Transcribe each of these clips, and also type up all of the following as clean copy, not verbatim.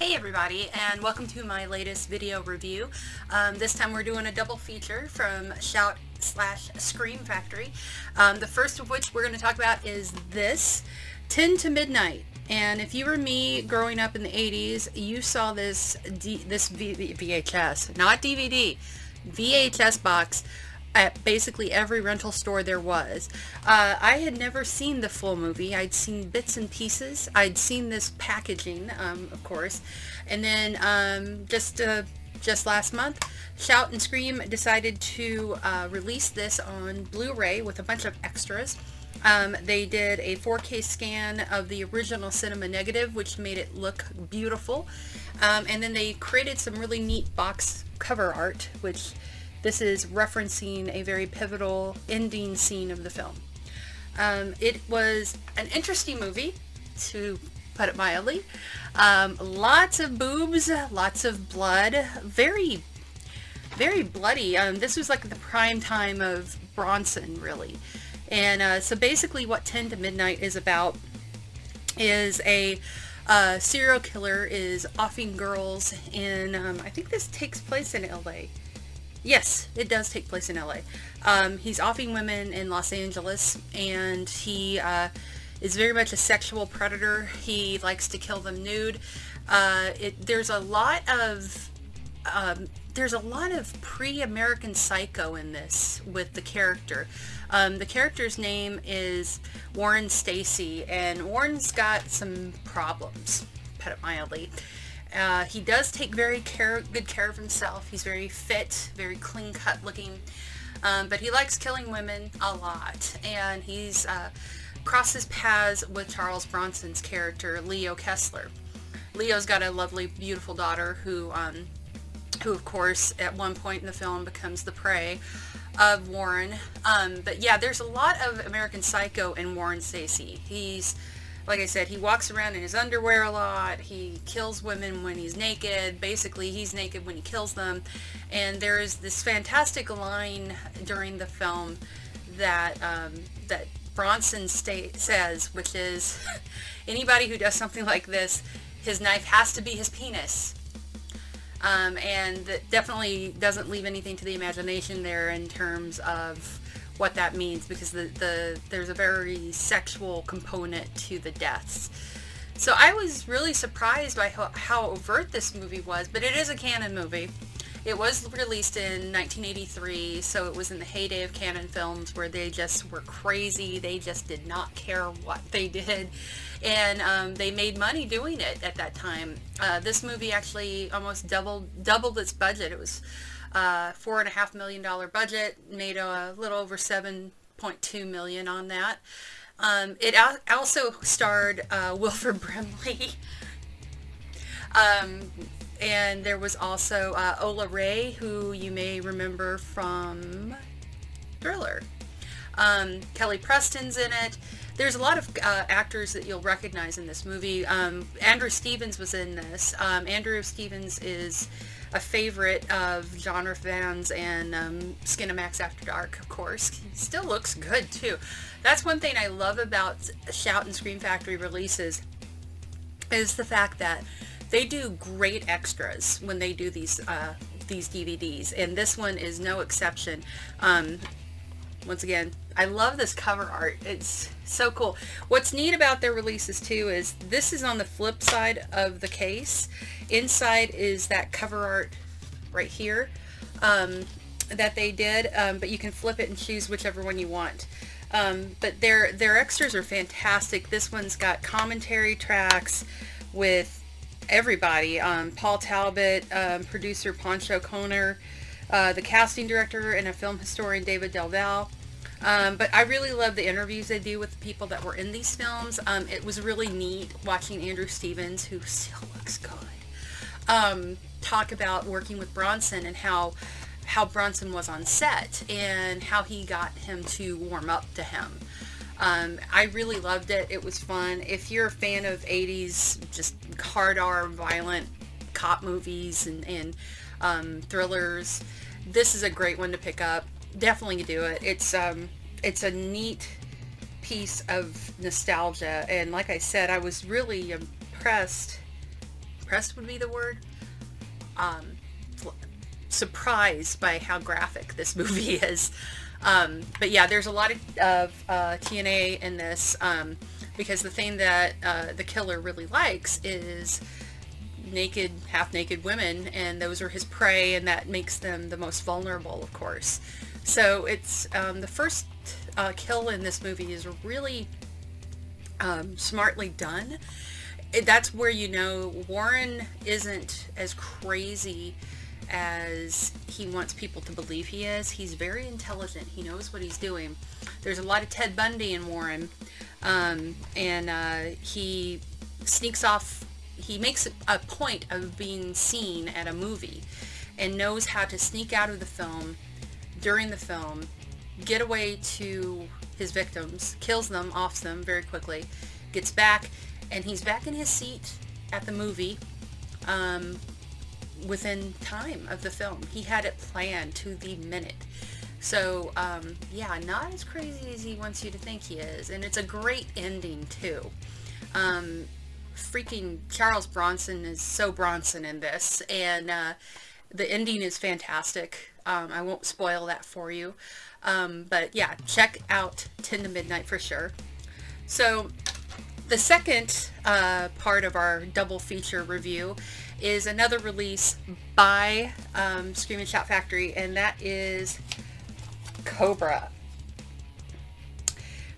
Hey everybody, and welcome to my latest video review. This time we're doing a double feature from Shout/Scream Factory. The first of which we're going to talk about is this, 10 to Midnight. And if you were me growing up in the 80s, you saw this VHS, not DVD, VHS box at basically every rental store there was. I had never seen the full movie. I'd seen bits and pieces. I'd seen this packaging, of course. And then just last month, Shout and Scream decided to release this on Blu-ray with a bunch of extras. They did a 4K scan of the original cinema negative, which made it look beautiful. And then they created some really neat box cover art, which this is referencing a very pivotal ending scene of the film. It was an interesting movie, to put it mildly. Lots of boobs, lots of blood, very, very bloody. This was like the prime time of Bronson, really. And so basically what 10 to Midnight is about is a serial killer is offing girls in, I think this takes place in LA. Yes, it does take place in LA. He's offing women in Los Angeles, and he is very much a sexual predator. He likes to kill them nude. There's a lot of pre-American Psycho in this with the character. The character's name is Warren Stacy, and Warren's got some problems, put it mildly. He does take very good care of himself. He's very fit, very clean-cut looking, but he likes killing women a lot. And he's crosses paths with Charles Bronson's character, Leo Kessler. Leo's got a lovely, beautiful daughter who of course, at one point in the film becomes the prey of Warren. But yeah, there's a lot of American Psycho in Warren Stacy. He's, like I said, he walks around in his underwear a lot. He kills women when he's naked. Basically, he's naked when he kills them. And there is this fantastic line during the film that that Bronson says, which is, anybody who does something like this, his knife has to be his penis. And that definitely doesn't leave anything to the imagination there in terms of what that means, because there's a very sexual component to the deaths. So I was really surprised by how overt this movie was, but it is a canon movie. It was released in 1983, so it was in the heyday of canon films where they just were crazy. They just did not care what they did, and they made money doing it at that time. This movie actually almost doubled its budget. It was $4.5 million budget, made a little over $7.2 million on that. It also starred Wilford Brimley, and there was also Ola Ray, who you may remember from Thriller. Kelly Preston's in it. There's a lot of actors that you'll recognize in this movie. Andrew Stevens was in this. Andrew Stevens is a favorite of genre fans and Skinamax After Dark, of course. He still looks good, too. That's one thing I love about Shout and Scream Factory releases, is the fact that they do great extras when they do these DVDs, and this one is no exception. Once again, I love this cover art. It's so cool. What's neat about their releases too is this is on the flip side of the case. Inside is that cover art right here that they did, but you can flip it and choose whichever one you want. But their extras are fantastic. This one's got commentary tracks with everybody. Paul Talbot, producer Pancho Conner, the casting director and a film historian David Del Valle. But I really love the interviews they do with the people that were in these films. It was really neat watching Andrew Stevens, who still looks good, talk about working with Bronson and how Bronson was on set and how he got him to warm up to him. I really loved it. It was fun. If you're a fan of 80s, just hard R, violent cop movies and thrillers, this is a great one to pick up. Definitely do it. It's a neat piece of nostalgia, and like I said, I was really impressed impressed would be the word, surprised by how graphic this movie is. But yeah, there's a lot of TNA in this, because the thing that the killer really likes is naked, half-naked women, and those are his prey, and that makes them the most vulnerable, of course. So it's the first kill in this movie is really smartly done. That's where you know Warren isn't as crazy as he wants people to believe he is. He's very intelligent. He knows what he's doing. There's a lot of Ted Bundy in Warren, and he sneaks off. He makes a point of being seen at a movie and knows how to sneak out of the film during the film, get away to his victims, kills them, offs them very quickly, gets back, and he's back in his seat at the movie within time of the film. He had it planned to the minute. So yeah, not as crazy as he wants you to think he is, and it's a great ending too. Freaking Charles Bronson is so Bronson in this, and the ending is fantastic. I won't spoil that for you, but yeah, check out 10 to Midnight for sure. So the second part of our double feature review is another release by Scream and Shout Factory, and that is Cobra.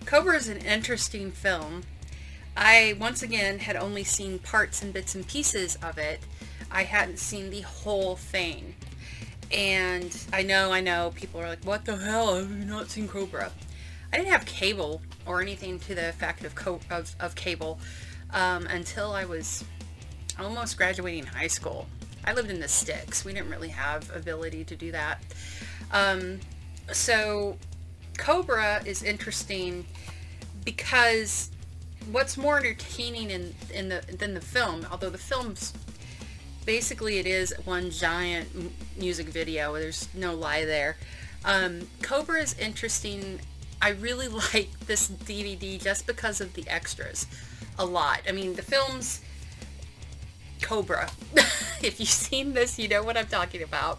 Cobra is an interesting film. I, once again, had only seen parts and bits and pieces of it. I hadn't seen the whole thing. And I know, people are like, what the hell, have you not seen Cobra? I didn't have cable or anything to the effect of cable until I was almost graduating high school. I lived in the sticks. We didn't really have ability to do that. So Cobra is interesting because what's more entertaining than the film, although the film's basically it is one giant music video, there's no lie there. Cobra is interesting. I really like this DVD just because of the extras a lot. I mean, the film's Cobra. If you've seen this, you know what I'm talking about.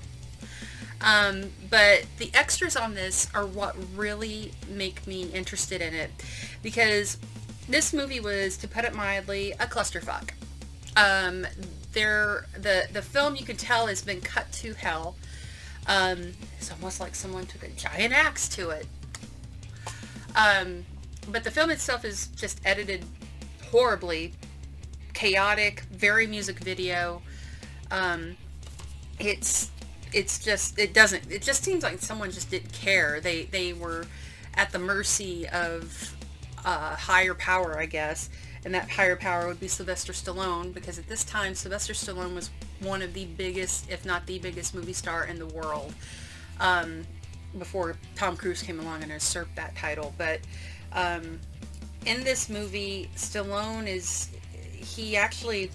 But the extras on this are what really make me interested in it, because this movie was, to put it mildly, a clusterfuck. The film, you can tell, has been cut to hell. It's almost like someone took a giant axe to it. But the film itself is just edited horribly, chaotic, very music video. It just seems like someone just didn't care. They were at the mercy of higher power, I guess, and that higher power would be Sylvester Stallone, because at this time Sylvester Stallone was one of the biggest, if not the biggest, movie star in the world, before Tom Cruise came along and usurped that title. But in this movie, Stallone he actually,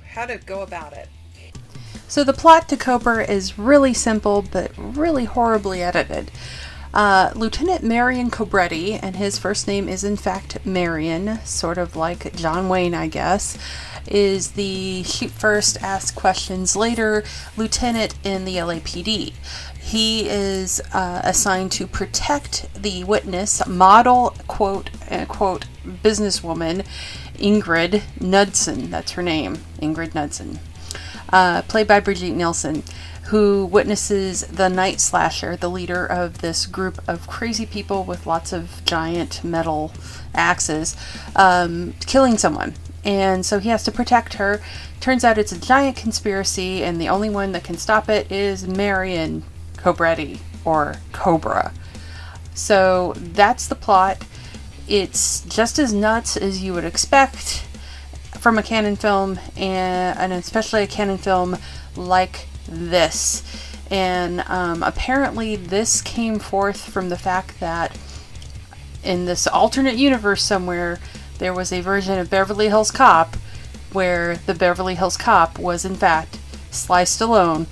how to go about it. So the plot to Cobra is really simple, but really horribly edited. Lieutenant Marion Cobretti, and his first name is in fact Marion, sort of like John Wayne, I guess, is the shoot first, ask questions later lieutenant in the LAPD. He is assigned to protect the witness, model, quote, unquote, businesswoman Ingrid Knudsen, that's her name, Ingrid Knudsen, played by Brigitte Nielsen, who witnesses the Night Slasher, the leader of this group of crazy people with lots of giant metal axes, killing someone. And so he has to protect her. Turns out it's a giant conspiracy, and the only one that can stop it is Marion Cobretti, or Cobra. So that's the plot. It's just as nuts as you would expect from a Cannon film, and especially a Cannon film like this. And apparently this came forth from the fact that in this alternate universe somewhere, there was a version of Beverly Hills Cop where the Beverly Hills Cop was in fact Sly Stallone,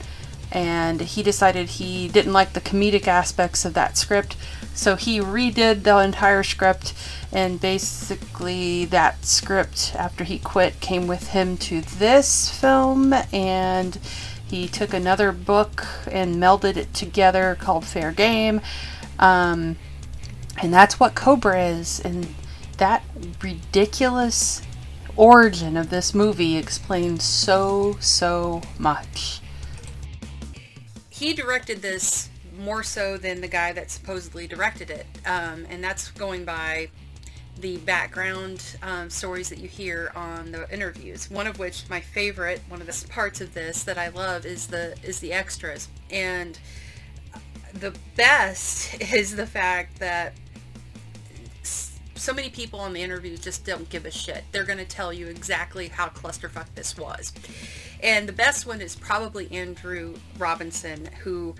and he decided he didn't like the comedic aspects of that script, So he redid the entire script, and basically that script, after he quit, came with him to this film, and he took another book and melded it together called Fair Game. And that's what Cobra is. And that ridiculous origin of this movie explains so much. He directed this more so than the guy that supposedly directed it. And that's going by the background stories that you hear on the interviews. One of which, my favorite, one of the parts of this that I love is the extras. And the best is the fact that so many people on the interviews just don't give a shit. They're going to tell you exactly how clusterfuck this was. And the best one is probably Andrew Robinson, who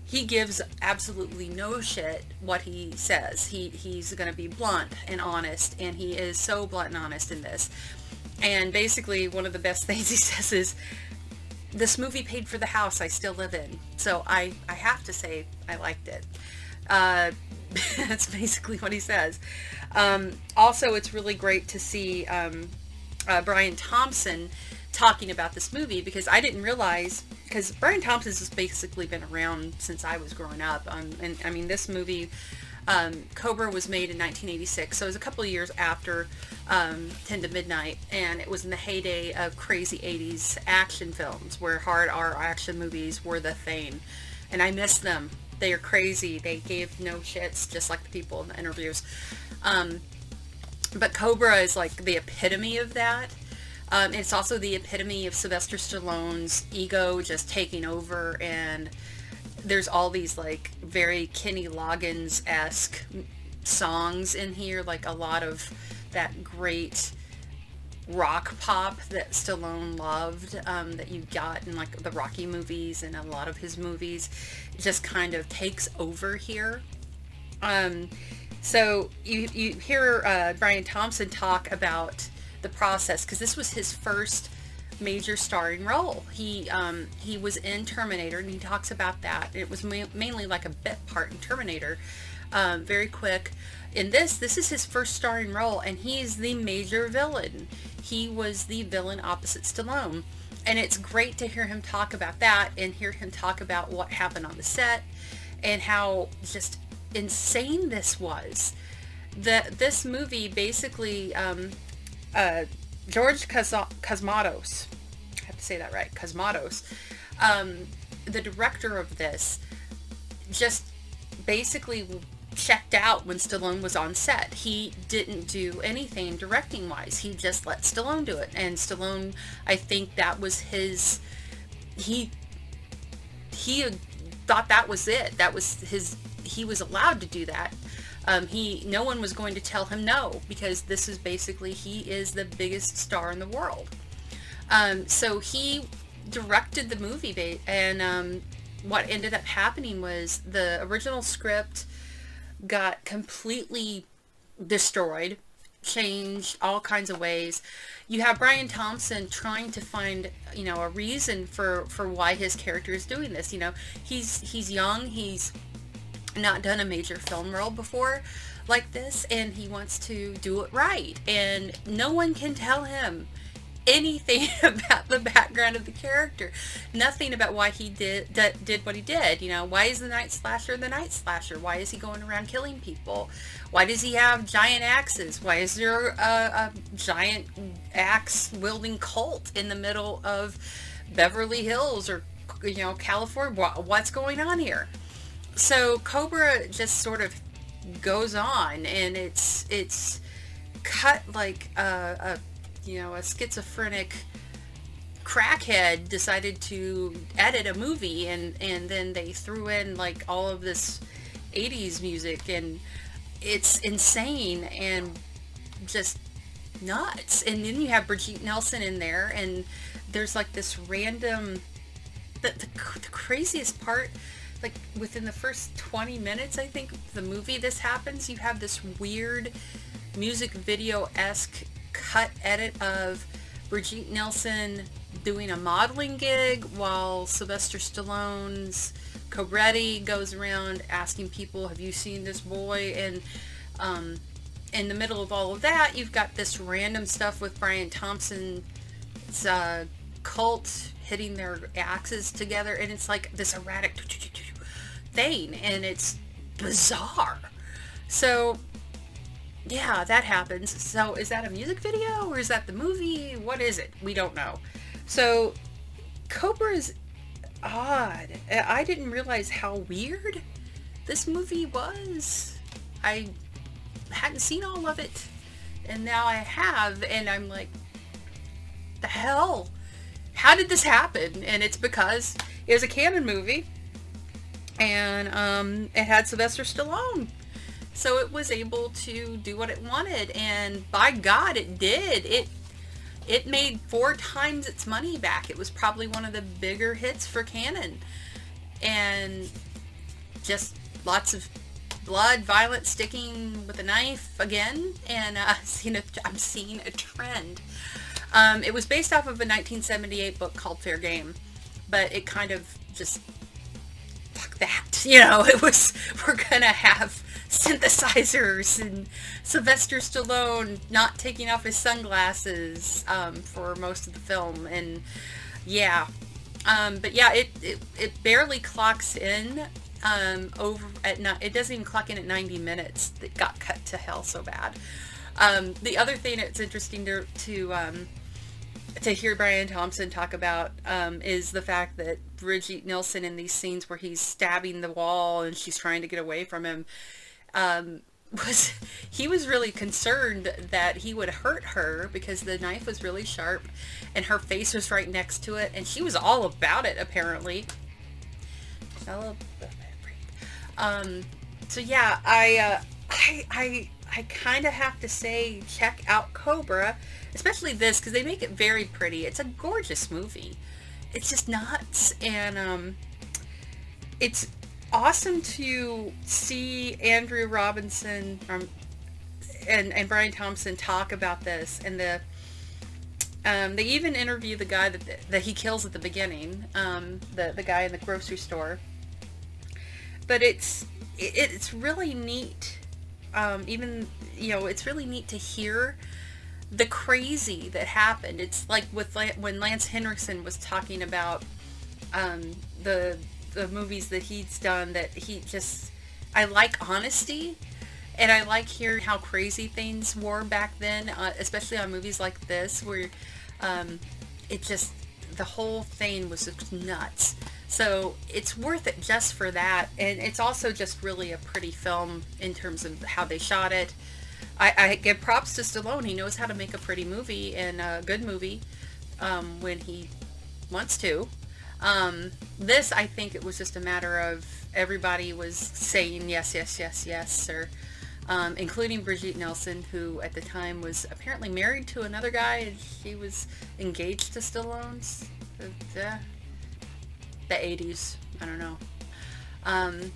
he gives absolutely no shit what he says. He's going to be blunt and honest, and he is so blunt and honest in this. And basically one of the best things he says is, this movie paid for the house I still live in. So I have to say I liked it. That's basically what he says. Also, it's really great to see Brian Thompson talking about this movie, because I didn't realize, because Brian Thompson has basically been around since I was growing up. And I mean, this movie, Cobra, was made in 1986, so it was a couple of years after 10 to Midnight, and it was in the heyday of crazy 80s action films, where hard R action movies were the thing, and I miss them. They are crazy. They gave no shits, just like the people in the interviews. But Cobra is like the epitome of that. It's also the epitome of Sylvester Stallone's ego just taking over, and there's all these like very Kenny Loggins-esque songs in here, like a lot of that great rock pop that Stallone loved, that you got in like the Rocky movies and a lot of his movies. It just kind of takes over here. So you hear Brian Thompson talk about the process, because this was his first major starring role. He was in Terminator, and he talks about that. It was mainly like a bit part in Terminator, very quick. In this is his first starring role, and he's the major villain. He was the villain opposite Stallone, and it's great to hear him talk about that, and hear him talk about what happened on the set, and how just insane this was. This movie basically, George Cosmatos, I have to say that right, Cosmatos, the director of this, just basically checked out when Stallone was on set. He didn't do anything directing wise. He just let Stallone do it. And Stallone, I think that was his, he thought that was it. That was his, he was allowed to do that. No one was going to tell him no, because this is basically, he is the biggest star in the world. So he directed the movie, and what ended up happening was the original script got completely destroyed, changed all kinds of ways. You have Brian Thompson trying to find, you know, a reason for why his character is doing this. You know, he's young, he's not done a major film role before like this, and he wants to do it right, and no one can tell him anything about the background of the character, nothing about why he did what he did. You know, why is the Night Slasher the Night Slasher? Why is he going around killing people? Why does he have giant axes? Why is there a giant axe wielding cult in the middle of Beverly Hills, or, you know, California? What's going on here? So Cobra just sort of goes on, and it's cut like a schizophrenic crackhead decided to edit a movie, and then they threw in like all of this 80s music, and it's insane and just nuts. And then you have Brigitte Nielsen in there, and there's like this random, the craziest part, like within the first 20 minutes, I think, of the movie this happens, you have this weird music video-esque cut edit of Brigitte Nielsen doing a modeling gig while Sylvester Stallone's Cobretti goes around asking people, have you seen this boy? And in the middle of all of that, you've got this random stuff with Brian Thompson's cult hitting their axes together, and it's like this erratic thing, and it's bizarre. So yeah, that happens. So is that a music video, or is that the movie? What is it? We don't know. So Cobra is odd. I didn't realize how weird this movie was. I hadn't seen all of it, and now I have, and I'm like, the hell? How did this happen? And it's because it was a Cannon movie, and it had Sylvester Stallone, so it was able to do what it wanted, and by God, it did. It made 4 times its money back. It was probably one of the bigger hits for Cannon, and just lots of blood, violence, sticking with a knife again, and I'm seeing a trend. It was based off of a 1978 book called Fair Game, but it kind of just, fuck that, it was, we're gonna have synthesizers and Sylvester Stallone not taking off his sunglasses for most of the film, and yeah, but yeah, it barely clocks in over at it doesn't even clock in at 90 minutes. It got cut to hell so bad. The other thing that's interesting to hear Brian Thompson talk about is the fact that Brigitte Nielsen, in these scenes where he's stabbing the wall and she's trying to get away from him, he was really concerned that he would hurt her because the knife was really sharp and her face was right next to it, and she was all about it, apparently. So yeah, I kind of have to say, check out Cobra, especially this, because they make it very pretty. It's a gorgeous movie. It's just nuts, and it's awesome to see Andrew Robinson and Brian Thompson talk about this, and they even interview the guy that he kills at the beginning, the guy in the grocery store. But it's really neat. Even, it's really neat to hear the crazy that happened. It's like when Lance Henriksen was talking about the movies that he's done, that I like honesty, and I like hearing how crazy things were back then, especially on movies like this, where the whole thing was just nuts. So it's worth it just for that, and it's also just really a pretty film in terms of how they shot it. I give props to Stallone. He knows how to make a pretty movie and a good movie when he wants to. This, I think it was just a matter of everybody was saying yes, yes, yes, yes, or including Brigitte Nielsen, who at the time was apparently married to another guy, and she was engaged to Stallone's. The 80s, I don't know.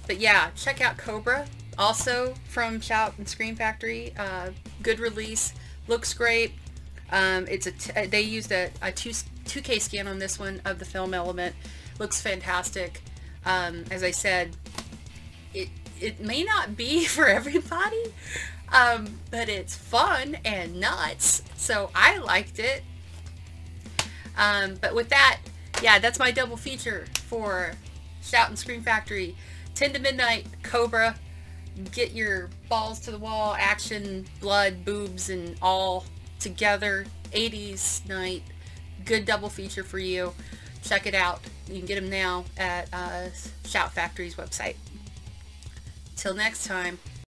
But yeah, check out Cobra, also from Shout and Scream Factory. Good release, looks great. They used a 2K scan on this one of the film element. Looks fantastic. As I said, it may not be for everybody, but it's fun and nuts, so I liked it. But with that, yeah, that's my double feature for Shout and Scream Factory. 10 to midnight, Cobra. Get your balls to the wall, action, blood, boobs, and all together. 80s night. Good double feature for you. Check it out. You can get them now at Shout Factory's website. Till next time.